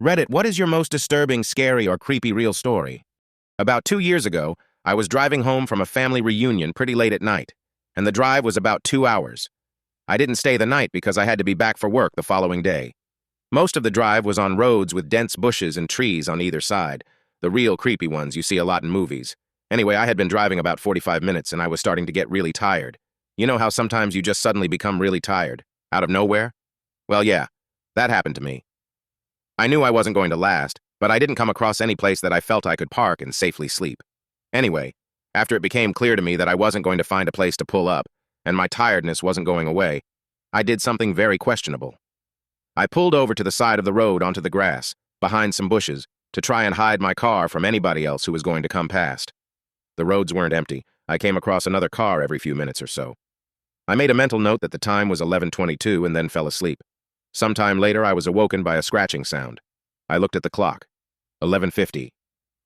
Reddit, what is your most disturbing, scary, or creepy real story? About 2 years ago, I was driving home from a family reunion pretty late at night, and the drive was about 2 hours. I didn't stay the night because I had to be back for work the following day. Most of the drive was on roads with dense bushes and trees on either side, the real creepy ones you see a lot in movies. Anyway, I had been driving about 45 minutes and I was starting to get really tired. You know how sometimes you just suddenly become really tired, out of nowhere? Well, yeah, that happened to me. I knew I wasn't going to last, but I didn't come across any place that I felt I could park and safely sleep. Anyway, after it became clear to me that I wasn't going to find a place to pull up, and my tiredness wasn't going away, I did something very questionable. I pulled over to the side of the road onto the grass, behind some bushes, to try and hide my car from anybody else who was going to come past. The roads weren't empty. I came across another car every few minutes or so. I made a mental note that the time was 11:22 and then fell asleep. Sometime later, I was awoken by a scratching sound. I looked at the clock. 11:50.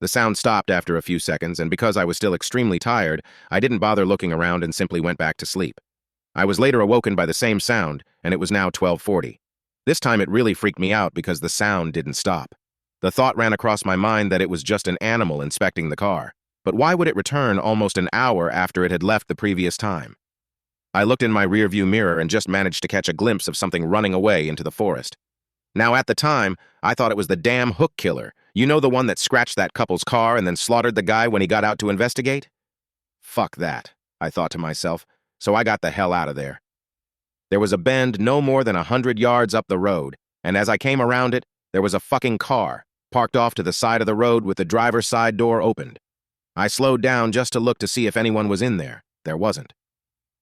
The sound stopped after a few seconds, and because I was still extremely tired, I didn't bother looking around and simply went back to sleep. I was later awoken by the same sound, and it was now 12:40. This time it really freaked me out because the sound didn't stop. The thought ran across my mind that it was just an animal inspecting the car. But why would it return almost an hour after it had left the previous time? I looked in my rearview mirror and just managed to catch a glimpse of something running away into the forest. Now, at the time, I thought it was the damn hook killer. You know, the one that scratched that couple's car and then slaughtered the guy when he got out to investigate? Fuck that, I thought to myself, so I got the hell out of there. There was a bend no more than 100 yards up the road, and as I came around it, there was a fucking car, parked off to the side of the road with the driver's side door opened. I slowed down just to look to see if anyone was in there. There wasn't.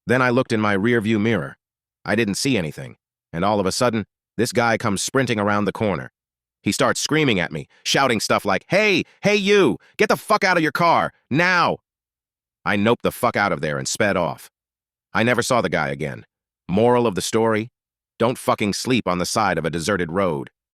Then I looked in my rearview mirror. I didn't see anything, and all of a sudden, this guy comes sprinting around the corner. He starts screaming at me, shouting stuff like, "Hey, hey you, get the fuck out of your car, now!" I noped the fuck out of there and sped off. I never saw the guy again. Moral of the story? Don't fucking sleep on the side of a deserted road.